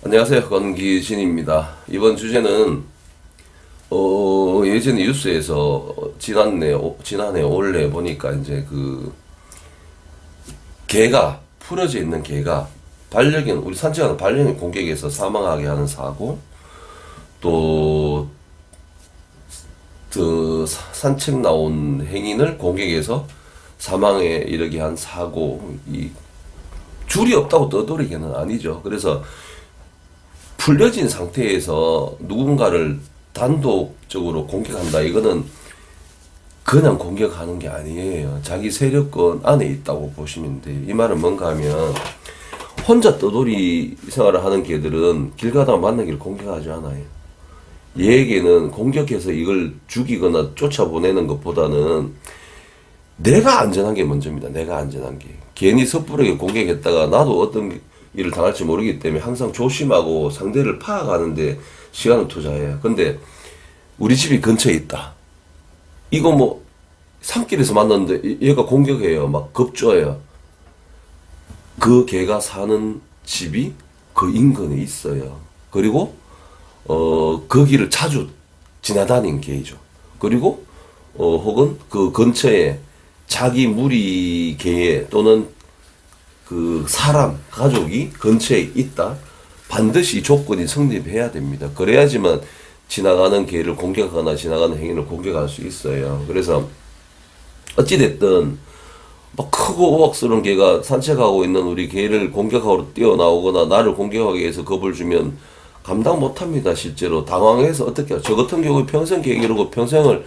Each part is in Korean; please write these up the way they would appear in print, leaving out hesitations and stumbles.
안녕하세요. 권기진입니다. 이번 주제는 예전에 뉴스에서 지난해 올해 보니까 이제 그 개가 풀어져 있는 개가 반려견 우리 산책하는 반려견 공격에서 사망하게 하는 사고, 또 그 산책 나온 행인을 공격해서 사망에 이르게 한 사고, 이 줄이 없다고 떠돌이개는 아니죠. 그래서 풀려진 상태에서 누군가를 단독적으로 공격한다, 이거는 그냥 공격하는 게 아니에요. 자기 세력권 안에 있다고 보시면 돼요. 이 말은 뭔가 하면, 혼자 떠돌이 생활을 하는 개들은 길 가다가 만나기를 공격하지 않아요. 얘에게는 공격해서 이걸 죽이거나 쫓아보내는 것보다는 내가 안전한 게 먼저입니다. 내가 안전한 게. 괜히 섣부르게 공격했다가 나도 어떤 일을 당할지 모르기 때문에 항상 조심하고 상대를 파악하는데 시간을 투자해요. 근데 우리 집이 근처에 있다. 이거 뭐 산길에서 만났는데 얘가 공격해요. 막 겁줘요. 그 개가 사는 집이 그 인근에 있어요. 그리고 거기를 자주 지나다닌 개이죠. 그리고 혹은 그 근처에 자기 무리 개 또는 그 사람, 가족이 근처에 있다. 반드시 이 조건이 성립해야 됩니다. 그래야지만 지나가는 개를 공격하거나 지나가는 행위를 공격할 수 있어요. 그래서 어찌됐든 막 크고 우악스러운 개가 산책하고 있는 우리 개를 공격하러 뛰어나오거나 나를 공격하기 위해서 겁을 주면 감당 못합니다. 실제로 당황해서 어떻게 해요? 저 같은 경우에 평생 개 기르고 평생을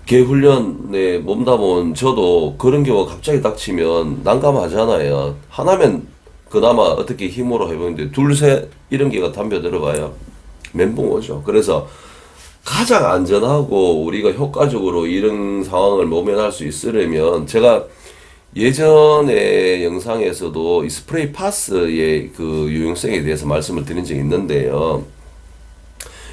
개 훈련에 몸담은 저도 그런 경우가 갑자기 닥치면 난감하잖아요. 하나면 그나마 어떻게 힘으로 해보는데 둘, 셋 이런 개가 덤벼들어봐요. 멘붕 오죠. 그래서 가장 안전하고 우리가 효과적으로 이런 상황을 모면할 수 있으려면, 제가 예전에 영상에서도 이 스프레이 파스의 그 유용성에 대해서 말씀을 드린 적이 있는데요.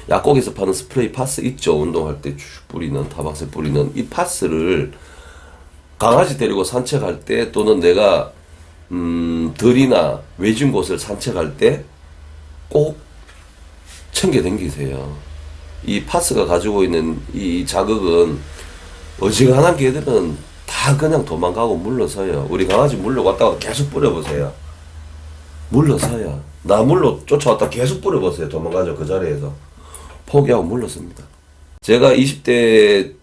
약국에서 파는 스프레이 파스 있죠. 운동할 때 뿌리는, 타박새 뿌리는 이 파스를 강아지 데리고 산책할 때 또는 내가 들이나 외진 곳을 산책할 때 꼭 챙겨 댕기세요. 이 파스가 가지고 있는 이 자극은 어지간한 개들은 다 그냥 도망가고 물러서요. 우리 강아지 물러갔다가 계속 뿌려보세요. 물러서요. 나 물러 쫓아왔다 계속 뿌려보세요. 도망가죠. 그 자리에서. 포기하고 물렀습니다. 제가 20대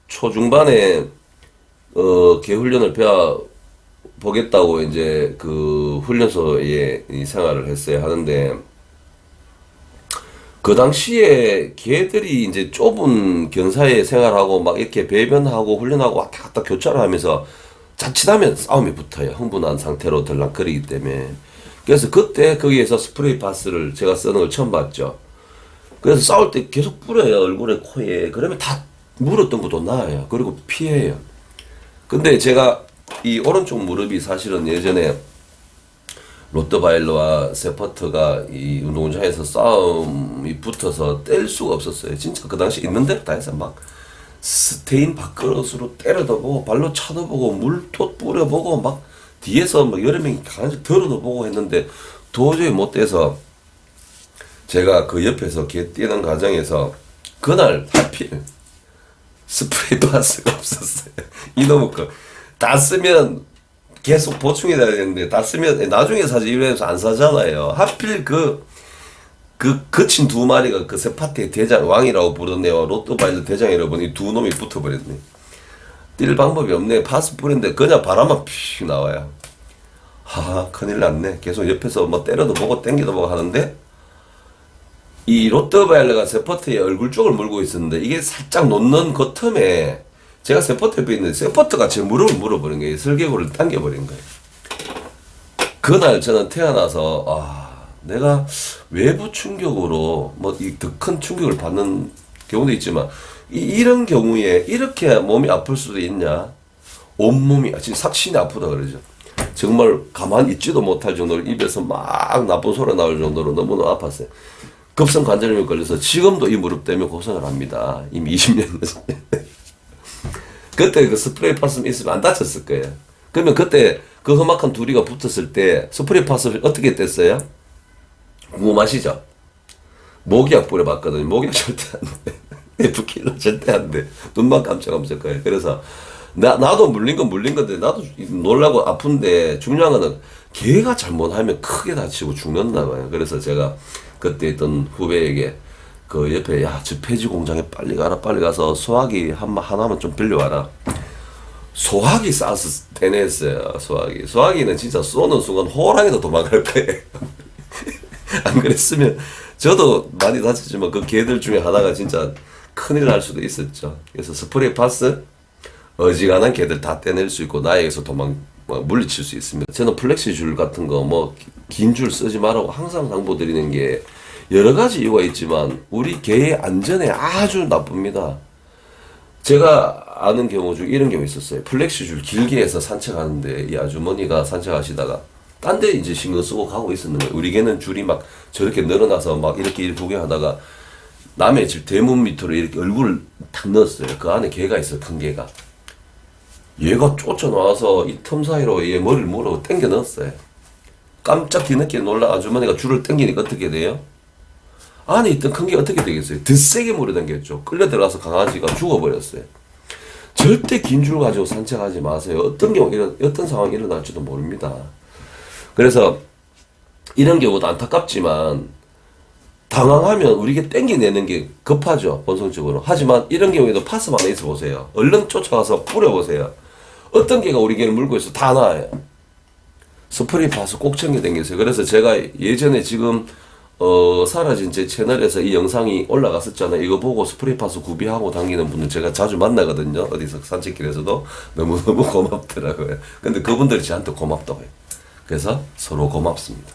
초중반에 개 훈련을 배워 보겠다고 이제 그 훈련소에 이 생활을 했어요. 하는데 그 당시에 개들이 이제 좁은 견사에 생활하고 막 이렇게 배변하고 훈련하고 왔다 갔다 교차를 하면서 자칫하면 싸움이 붙어요. 흥분한 상태로 들락거리기 때문에. 그래서 그때 거기에서 스프레이 파스를 제가 쓰는 걸 처음 봤죠. 그래서 싸울 때 계속 뿌려요. 얼굴에, 코에. 그러면 다 물었던 것도 나아요. 그리고 피해요. 근데 제가 이 오른쪽 무릎이 사실은 예전에 로트바일러와 세퍼트가 이 운동장에서 싸움이 붙어서 뗄 수가 없었어요. 진짜 그 당시 있는 대로 다 해서 막 스테인 밥그릇으로 때려도 보고 발로 차도 보고 물도 뿌려보고 막 뒤에서 막 여러 명이 강아지 들어도 보고 했는데 도저히 못 돼서 제가 그 옆에서 개 뛰는 과정에서 그날 하필 스프레이 파스가 없었어요. 이놈의 거 다 쓰면 계속 보충해야 되는데 다 쓰면 나중에 사지 이래서 안 사잖아요. 하필 그 거친 두 마리가 그 세파트의 대장, 왕이라고 부르네요. 로트바일러 대장이라고 보니 두 놈이 붙어버렸네. 뛸 방법이 없네. 파스 뿌린데 그냥 바람만 피 나와요. 큰일 났네. 계속 옆에서 뭐 때려도 보고 땡겨도 보고 하는데 이 로트바일러가 세퍼트의 얼굴 쪽을 물고 있었는데 이게 살짝 놓는 그 틈에 제가 세퍼트 옆에 있는데 세퍼트가 제 무릎을 물어버린 거예요. 슬개골을 당겨버린 거예요. 그날 저는 태어나서 내가 외부 충격으로 뭐 이 더 큰 충격을 받는 경우도 있지만 이런 경우에 이렇게 몸이 아플 수도 있냐. 온몸이 진짜 삭신이 아프다 그러죠. 정말 가만히 있지도 못할 정도로 입에서 막 나쁜 소리 나올 정도로 너무너무 아팠어요. 급성 관절염에 걸려서 지금도 이 무릎 때문에 고생을 합니다. 이미 20년 그때 그 스프레이 파스 있으면 안 다쳤을 거예요. 그러면 그때 그 험악한 둘이가 붙었을 때 스프레이 파스를 어떻게 뗐어요? 궁금하시죠? 모기약 뿌려봤거든요. 모기약 절대 안 돼. F킬러 절대 안 돼. 눈만 깜짝깜짝 거려. 그래서 나도 물린 건 물린 건데 나도 놀라고 아픈데 중요한 거는 걔가 잘못하면 크게 다치고 죽는다 봐요. 그래서 제가 그때 있던 후배에게 그 옆에 야, 저 폐지 공장에 빨리 가라. 빨리 가서 소화기 하나만 좀 빌려와라. 소화기 싸서 대냈어요. 소화기는 진짜 쏘는 순간 호랑이도 도망갈 거예요. 안 그랬으면 저도 많이 다쳤지만 그 개들 중에 하나가 진짜 큰일 날 수도 있었죠. 그래서 스프레이 파스 어지간한 개들 다 떼낼 수 있고 나에게서 물리칠 수 있습니다. 저는 플렉시 줄 같은 거 뭐 긴 줄 쓰지 말라고 항상 당부드리는 게 여러 가지 이유가 있지만 우리 개의 안전에 아주 나쁩니다. 제가 아는 경우 중 이런 경우 있었어요. 플렉시 줄 길게 해서 산책하는데 이 아주머니가 산책하시다가 딴 데 이제 신경 쓰고 가고 있었는 거예요. 우리 개는 줄이 막 저렇게 늘어나서 막 이렇게 구경하다가 남의 집 대문 밑으로 이렇게 얼굴을 탁 넣었어요. 그 안에 개가 있어요. 큰 개가. 얘가 쫓아나와서 이 틈 사이로 얘 머리를 물어 당겨 넣었어요. 깜짝 뒤늦게 놀라 아주머니가 줄을 당기니까 어떻게 돼요? 안에 있던 큰 게 어떻게 되겠어요? 더 세게 물어당겼죠. 끌려 들어가서 강아지가 죽어버렸어요. 절대 긴 줄 가지고 산책하지 마세요. 어떤 상황이 일어날지도 모릅니다. 그래서 이런 경우도 안타깝지만 당황하면 우리가 땡겨내는 게 급하죠. 본성적으로. 하지만 이런 경우에도 파스만 있어 보세요. 얼른 쫓아가서 뿌려보세요. 어떤 개가 우리 개를 물고 있어 다 나와요. 스프레이 파스 꼭 챙겨 다니세요. 그래서 제가 예전에 지금 사라진 제 채널에서 이 영상이 올라갔었잖아요. 이거 보고 스프레이 파스 구비하고 다니는 분들 제가 자주 만나거든요. 어디서 산책길에서도 너무너무 고맙더라고요. 근데 그분들이 저한테 고맙다고 해요. 그래서 서로 고맙습니다.